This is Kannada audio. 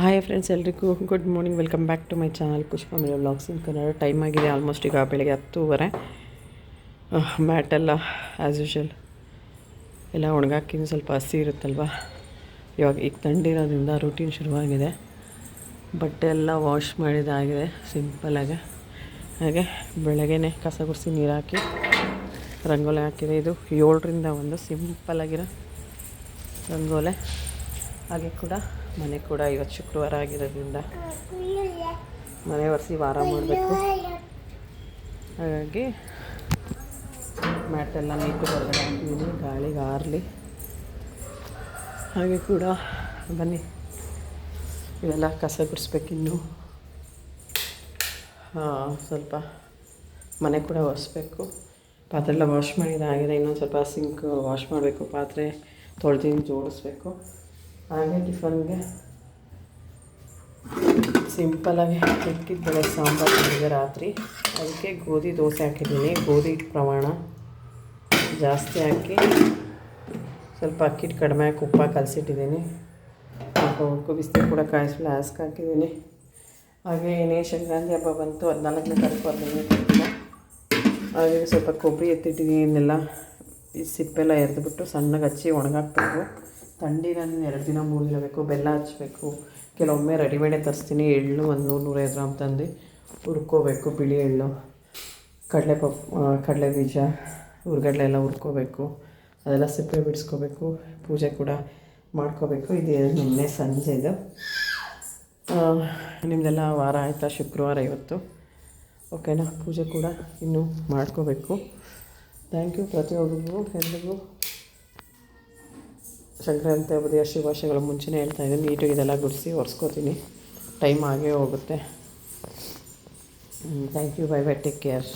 ಹಾಯ್ ಫ್ರೆಂಡ್ಸ್, ಎಲ್ರಿಗೂ good morning. Welcome back to my channel Pushpa ಮಿಲೋ ವ್ಲಾಗ್ಸ್ ಇನ್ ಕನ್ನಡ. ಟೈಮ್ ಆಗಿದೆ ಆಲ್ಮೋಸ್ಟ್ ಈಗ ಬೆಳಗ್ಗೆ 10:30. ಮ್ಯಾಟೆಲ್ಲ ಆ್ಯಸ್ ಯೂಶುವಲ್ ಎಲ್ಲ ಒಣಗಾಕಿದ್ದು ಸ್ವಲ್ಪ ಹಸಿ ಇರುತ್ತಲ್ವ. ಇವಾಗ ಈಗ ಥಂಡಿರೋದ್ರಿಂದ ರೂಟೀನ್ ಶುರುವಾಗಿದೆ. ಬಟ್ಟೆ ಎಲ್ಲ ವಾಶ್ ಮಾಡಿದಾಗಿದೆ ಸಿಂಪಲ್ಲಾಗಿ. ಹಾಗೆ ಬೆಳಗ್ಗೆನೇ ಕಸ ಗುಡಿಸಿ ನೀರು ಹಾಕಿ ರಂಗೋಲಿ ಹಾಕಿದೆ. ಇದು 7ರಿಂದ ಒಂದು ಸಿಂಪಲ್ಲಾಗಿರೋ ರಂಗೋಲೆ. ಹಾಗೆ ಕೂಡ ಮನೆ ಕೂಡ ಇವತ್ತು ಶುಕ್ರವಾರ ಆಗಿರೋದ್ರಿಂದ ಮನೆ ಒರೆಸಿ ವಾರ ಮಾಡಬೇಕು. ಹಾಗಾಗಿ ಮ್ಯಾಟೆಲ್ಲ ನೀಟು ಹೊರಗಡೆ ಹಾಕಿದ್ದೀನಿ, ಗಾಳಿಗೆ ಆರಲಿ. ಹಾಗೆ ಕೂಡ ಬನ್ನಿ ಇವೆಲ್ಲ ಕಸ ಗುಡಿಸ್ಬೇಕಿನ್ನು. ಸ್ವಲ್ಪ ಮನೆ ಕೂಡ ಒರೆಸ್ಬೇಕು. ಪಾತ್ರೆ ಎಲ್ಲ ವಾಶ್ ಮಾಡಿದಾಗಿದೆ. ಇನ್ನೊಂದು ಸ್ವಲ್ಪ ಸಿಂಕ್ ವಾಶ್ ಮಾಡಬೇಕು. ಪಾತ್ರೆ ತೊಳೆದು ಜೋಡಿಸ್ಬೇಕು. ಹಾಗೆ ಟಿಫನ್ಗೆ ಸಿಂಪಲಾಗಿ ಇಕ್ಕಿದ ಬೆಳೆ ಸಾಂಬಾರು ಮಾಡಿದೆ ರಾತ್ರಿ. ಅದಕ್ಕೆ ಗೋಧಿ ದೋಸೆ ಹಾಕಿದ್ದೀನಿ. ಗೋಧಿ ಹಿಟ್ಟು ಪ್ರಮಾಣ ಜಾಸ್ತಿ ಹಾಕಿ ಸ್ವಲ್ಪ ಅಕ್ಕಿ ಹಿಟ್ಟು ಕಡಿಮೆ ಹಾಕಿ ಉಪ್ಪಾಗಿ ಕಲಸಿಟ್ಟಿದ್ದೀನಿ. ಸ್ವಲ್ಪ ಉಪ್ಪು ಬಿಸಿ ಕೂಡ ಕಾಯಿಸಿ ಫ್ಲಾಸ್ಕ್ ಹಾಕಿದ್ದೀನಿ. ಹಾಗೆ ಏನೇ ಸಂಕ್ರಾಂತಿ ಹಬ್ಬ ಬಂತು, 14ನೇ ತಾರೀಕು ಬರ್ತೀನಿ. ಹಾಗೆ ಸ್ವಲ್ಪ ಕೊಬ್ಬರಿ ಎತ್ತಿಟ್ಟಿದ್ದೀನಿ. ಇದನ್ನೆಲ್ಲ ಈ ಸಿಪ್ಪೆಲ್ಲ ಎರೆದ್ಬಿಟ್ಟು ಸಣ್ಣಗೆ ಹಚ್ಚಿ ಒಣಗಾಕ್ಬೇಕು. ಥಂಡಿನಲ್ಲಿ 2 ದಿನ 3 ದಿನ ಬೇಕು. ಬೆಲ್ಲ ಹಚ್ಚಬೇಕು. ಕೆಲವೊಮ್ಮೆ ರೆಡಿಮೇಡೇ ತರಿಸ್ತೀನಿ. ಎಳ್ಳು ಒಂದು 100-150 ಗ್ರಾಮ್ ತಂದು ಹುರ್ಕೋಬೇಕು. ಬಿಳಿ ಎಳ್ಳು, ಕಡಲೆ ಬೀಜ, ಹುರ್ಗಡ್ಲೆ ಎಲ್ಲ ಹುರ್ಕೋಬೇಕು. ಅದೆಲ್ಲ ಸಿಪ್ಪೆ ಬಿಡಿಸ್ಕೋಬೇಕು. ಪೂಜೆ ಕೂಡ ಮಾಡ್ಕೋಬೇಕು. ಇದು ನಿನ್ನೆ ಸಂಜೆದು. ನಿಮ್ಮದೆಲ್ಲ ವಾರ ಆಯಿತಾ? ಶುಕ್ರವಾರ ಇವತ್ತು. ಓಕೆನಾ? ಪೂಜೆ ಕೂಡ ಇನ್ನೂ ಮಾಡ್ಕೋಬೇಕು. ಥ್ಯಾಂಕ್ ಯು ಪ್ರತಿಯೊಬ್ಬರಿಗೂ. ಎಲ್ರಿಗೂ ಸಂಕ್ರಾಂತಿ ಹಬ್ಬದ ಶುಭಾಶಯಗಳು ಮುಂಚೆನೇ ಹೇಳ್ತಾಯಿದ್ದೀನಿ. ನೀಟಾಗಿ ಇದೆಲ್ಲ ಗುಡಿಸಿ ಒರೆಸ್ಕೋತೀನಿ. ಟೈಮ್ ಆಗೇ ಹೋಗುತ್ತೆ. Thank you. Bye bye. Take care.